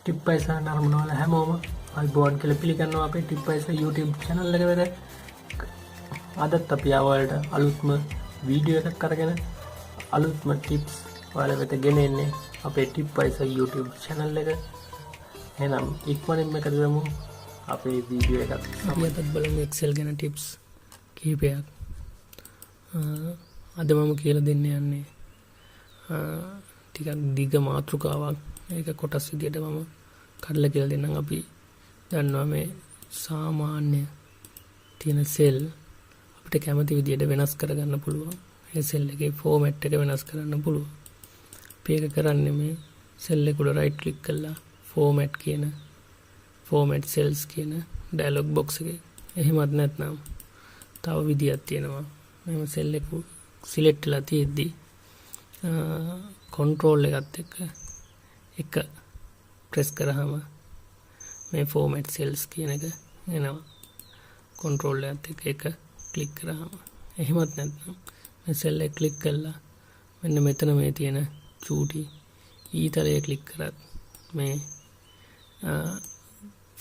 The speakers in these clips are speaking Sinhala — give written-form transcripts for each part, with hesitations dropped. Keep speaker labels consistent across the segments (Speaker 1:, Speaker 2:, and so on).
Speaker 1: ටිප්පයිසර් නරඹනවල හැමෝම අයිබෝන් කියලා පිළිගන්නවා අපේ ටිප්පයිසර් YouTube channel එක වෙත. අදත් අපි ආවලට අලුත්ම වීඩියෝ එකක් අරගෙන අලුත්ම ටිප්ස් ඔයාලා වෙත ගෙන එන්නේ අපේ ටිප්පයිසර් YouTube channel එක. එහෙනම් ඉක්මනින්ම එකතු වෙමු අපේ වීඩියෝ එකත්. අපි අදත් බලමු Excel ගැන ටිප්ස් කීපයක්. අද මම කියලා දෙන්න යන්නේ ටිකක් දිග මාතෘකාවක්. ඒක කොටස් විදියට මම කඩලා කියලා දෙන්නම්. අපි දන්නවා මේ සාමාන්‍ය තියෙන සෙල් අපිට කැමති විදියට වෙනස් කරගන්න පුළුවන්. ඒ සෙල් එකේ ෆෝමැට් එක වෙනස් කරන්න පුළුවන්. අපි ඒක කරන්නේ මේ සෙල් එක උඩ රයිට් ක්ලික් කරලා ෆෝමැට් කියන ෆෝමැට් සෙල්ස් කියන ඩයලොග් බොක්ස් එකේ. එහෙමත් නැත්නම් තව විදියක් තියෙනවා. මෙහෙම සෙල් එක සිලෙක්ට් වෙලා තියෙද්දි control එකත් එක ප්‍රෙස් කරාම මේ format cells කියන එක එනවා. control එකත් එක ක්ලික් කරාම. එහෙමත් නැත්නම් මේ cell එක ක්ලික් කළා මෙන්න මෙතන මේ තියෙන චූටි ඊතරය ක්ලික් කරත් මේ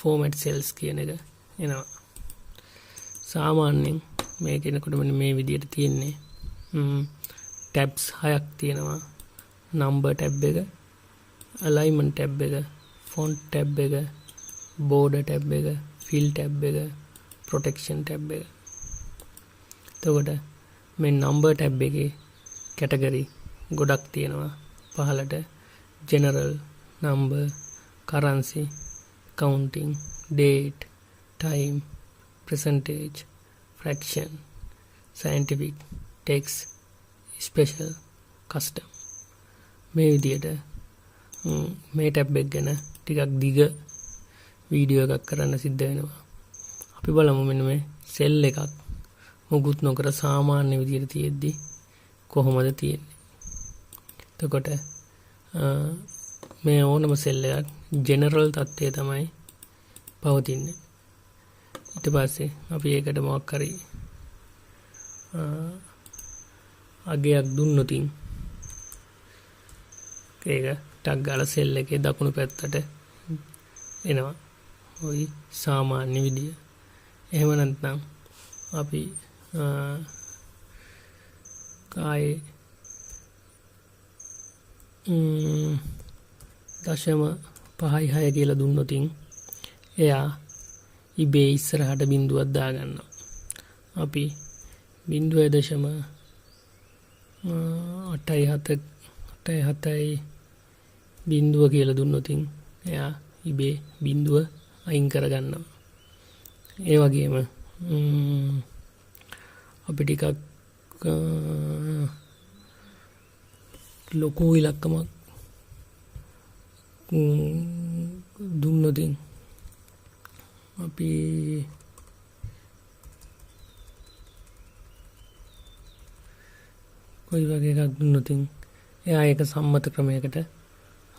Speaker 1: format cells කියන එක එනවා. සාමාන්‍යයෙන් මේ කෙනෙකුට මෙන්න මේ විදියට තියෙන්නේ tabs 6ක් තියෙනවා. number tab එක, alignment tab එක, font tab එක, border tab එක, fill tab එක, protection tab එක. එතකොට මේ number tab එකේ category ගොඩක් තියෙනවා. පහළට general, number, currency, counting, date, time, percentage, fraction, scientific, text, special, custom. මේ විදියට මේ ටැබ් එක ගැන ටිකක් දිග වීඩියෝ එකක් කරන්න සිද්ධ වෙනවා. අපි බලමු මෙන්න මේ සෙල් එකක් මුකුත් නොකර සාමාන්‍ය විදියට තියෙද්දි කොහොමද තියෙන්නේ. එතකොට මේ ඕනම සෙල් එකක් ජෙනරල් තත්ත්වයේ තමයි පවතින්නේ. ඊට පස්සේ අපි ඒකට මොකක් හරි අගයක් දුන්නොතින් ඒක ටක් ගාලා සෙල් එකේ දකුණු පැත්තට එනවා. ওই සාමාන්‍ය විදිය. එහෙම නැත්නම් අපි කායේ දශම 5.6 කියලා දුන්නොතින් එයා ඉබේ ඉස්සරහට බිඳුවක් දාගන්නවා. අපි 0.87 බිඳුව කියලා දුන්නොතින් එයා ඉබේ බිඳුව අයින් කරගන්නවා. ඒ වගේම අපි ටිකක් ලොකු ඉලක්කමක් දුන්නොතින් අපි කොයි වගේ එකක් දුන්නොතින් එයා ඒක සම්මත ක්‍රමයකට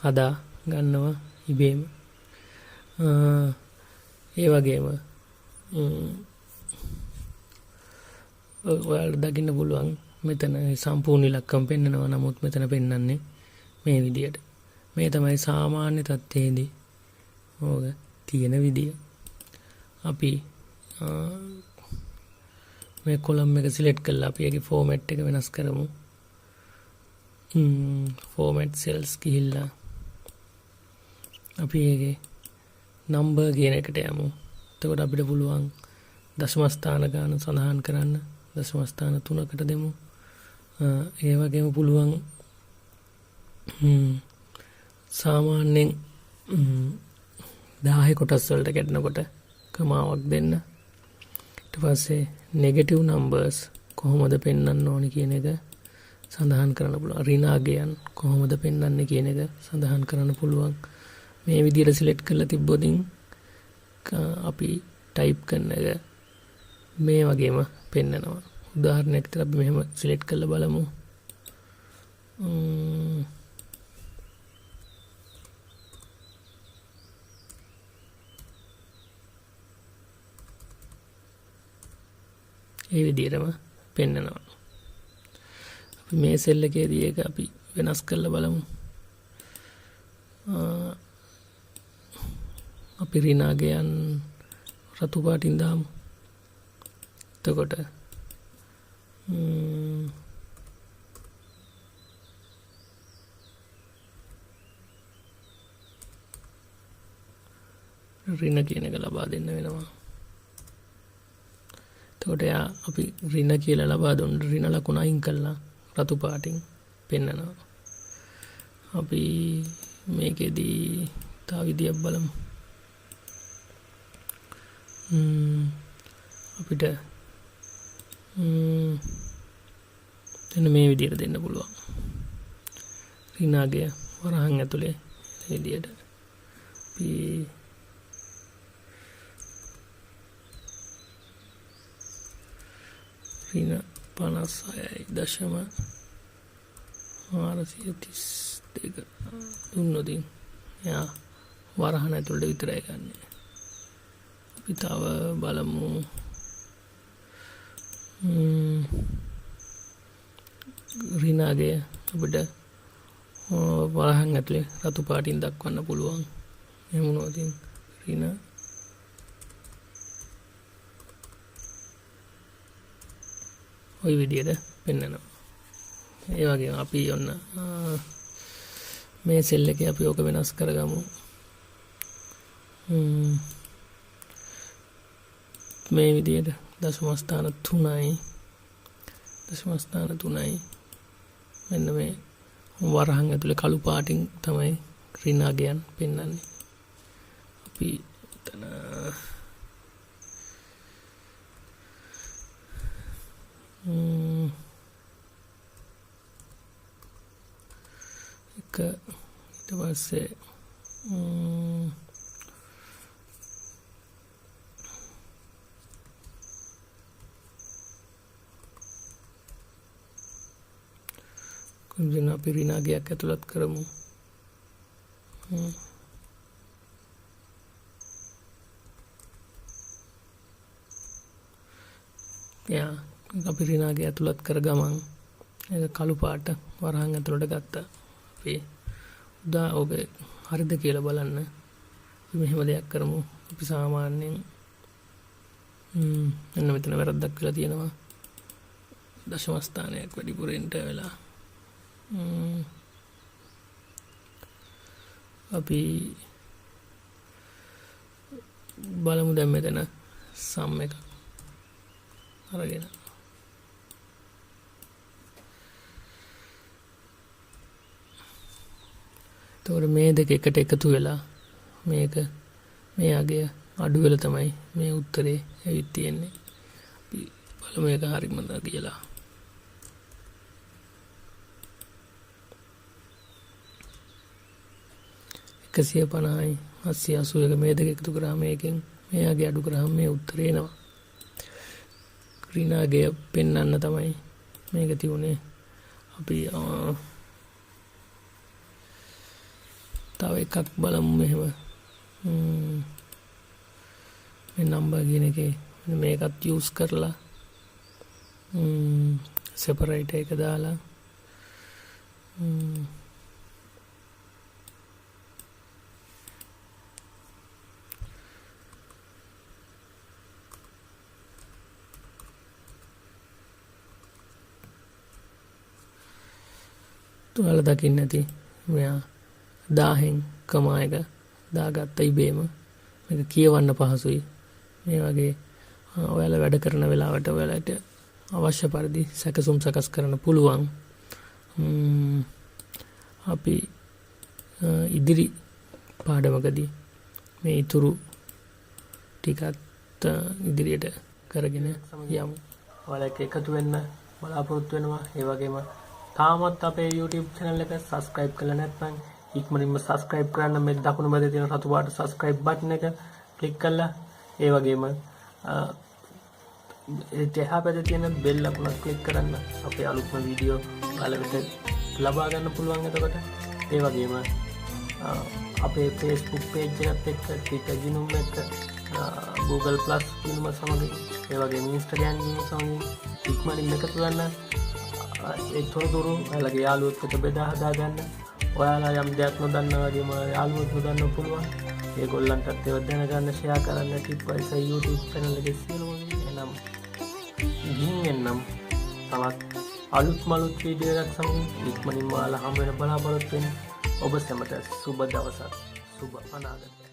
Speaker 1: හදා ගන්නවා ඉබේම. ඒ වගේම ඔයාලට දකින්න පුළුවන් මෙතන සම්පූර්ණ ඉලක්කම් පෙන්නනවා. නමුත් මෙතන පෙන්වන්නේ මේ විදියට. මේ තමයි සාමාන්‍ය තත්ත්වයේදී ඕක තියෙන විදිය. අපි මේ කොලම් එක සිලෙක්ට් කරලා අපි ඒකේ ෆෝමැට් එක වෙනස් කරමු. ෆෝමැට් සෙල්ස් ගිහිල්ලා අපි ඒකේ නම්බර් කියන එකට යමු. එතකොට අපිට පුළුවන් දශම ස්ථාන ගාන සඳහන් කරන්න. දශම ස්ථාන 3කට දෙමු. ඒ වගේම පුළුවන් සාමාන්‍යයෙන් 10 කොටස් වලට කැඩෙනකොට කමාවක් දෙන්න. ඊට පස්සේ නෙගටිව් නම්බර්ස් කොහොමද පෙන්වන්න ඕනි කියන එක සඳහන් කරන්න පුළුවන්. ඍණාගයන් කොහොමද පෙන්වන්නේ කියන එක සඳහන් කරන්න පුළුවන්. මේ විදිහට සිලෙක්ට් කරලා තිබ්බොතින් අපි ටයිප් කරන එක මේ වගේම පෙන්නනවා. උදාහරණයක් විතර අපි මෙහෙම සිලෙක්ට් කරලා බලමු. ඒ විදිහටම පෙන්නනවා. අපි මේ සෙල් එකේදී ඒක අපි වෙනස් කරලා බලමු. අපි ඍණාගයන් රතු පාටින් දාමු. එතකොට ඍණ කියන එක ලබා දෙන්න වෙනවා. එතකොට අපි ඍණ කියලා ලබා දුන්න ඍණ ලකුණ අයින් කළා රතු පාටින් පෙන්නනවා. අපි මේකෙදී තව විදියක් බලමු. අපිට එන්න මේ විදියට දෙන්න පුළුවන්. ඍණාගය වරහන් ඇතුලේ විදියට අපි ඍණ 56.432 දුන්නොත් එයා වරහන් ඇතුළට විතරයි ගන්න. අපි තව බලමු. ඍණාගය අපිට වරහන් ඇතුලේ රතු පාටින් දක්වන්න පුළුවන්. එහෙම වුණොත් ඍණ ওই විදියට පෙන්නනවා. ඒ වගේම අපි ඔන්න මේ සෙල් එකේ අපි ඕක වෙනස් කරගමු. මේ විදියට දශම ස්ථාන 3යි මෙන්න මේ වරහන් ඇතුලේ කළු පාටින් තමයි ඍණාගයන් පෙන්වන්නේ. අපි එතන ඊට පස්සේ කොහොමද අපි ඍණාගයක් ඇතුළත් කරමු. අපි ඍණාගය ඇතුළත් කර ගමන් ඒක කළු පාට වරහන් ඇතුළට ගත්තා. අපි ඔබ හරිද කියලා බලන්න. අපි මෙහෙම දෙයක් කරමු. අපි සාමාන්‍යයෙන් එන්න මෙතන වැරද්දක් කියලා තියෙනවා. දශම ස්ථානයක් වැඩිපුර එන්ටර් වෙලා. අපි බලමු දැන් මෙතන සම් එක අරගෙන එතකොට මේ දෙක එකට එකතු වෙලා මේක මේ අගය අඩු වෙලා තමයි මේ උත්තරේ ඇවිත් තියෙන්නේ. අපි බලමු මේක හරියටම කියලා. 150යි 881 මේ දෙක එකතු කරාම මේකෙන් මෙයාගේ අඩු කරාම මේ උත්තරේ එනවා. ඍණාගය පෙන්වන්න තමයි මේක තියුනේ. අපි තව එකක් බලමු මෙහෙම. මේ නම්බර් කියන එකේ මේකත් යූස් කරලා සෙපරේටර් එක දාලා ඔයාලා දකින්න ඇති මෙයා 1000න් කමා එක දාගත්ත ඉබේම. මේක කියවන්න පහසුයි. මේ වගේ ඔයාලා වැඩ කරන වෙලාවට ඔයාලට අවශ්‍ය පරිදි සැකසුම් සකස් කරන්න පුළුවන්. අපි ඉදිරි පාඩමකදී මේ ඉතුරු ටිකත් ඉදිරියට කරගෙන යමු. ඔයාලා එකතු වෙන්න බලාපොරොත්තු වෙනවා. ඒ වගේම තාමත් අපේ YouTube channel එක subscribe කරලා නැත්නම් ඉක්මනින්ම subscribe කරන්න. මේ දකුණු මැදේ තියෙන රතු පාට subscribe button එක click කරලා ඒ වගේම එහා පැත්තේ තියෙන bell ලකුණත් click කරන්න. අපේ අලුත්ම වීඩියෝ ඔයාලට ලබා ගන්න පුළුවන්. එතකොට ඒ වගේම අපේ Facebook page එකත් එක්ක Twitter ගිණුම් එක්ක Google Plus ගිණුම සමග ඒ වගේම Instagram ගිණුම සමග ඉක්මනින් එකතු වෙන්න. ඒ තොරතුරු ඔයාලගේ යාළුවොත් එක්ක බෙදා හදා ගන්න. ඔයාලා යම් දෙයක් නොදන්නා වගේම යාළුවොත් නොදන්නව පුළුවන්. ඒගොල්ලන්ටත් ඒව දැනගන්න ෂෙයා කරන්න ටිප්වයිසර් YouTube channel එකේ සියලුම එනම් ගිහින් එන්නම් තවත් අලුත් මලුත් වීඩියෝ එකක් සමගින් ඉක්මනින්ම ඔයාලා හම් වෙන බලාපොරොත්තු වෙන්න. ඔබ සැමට සුබ දවසක් සුබ අනාගතයක්.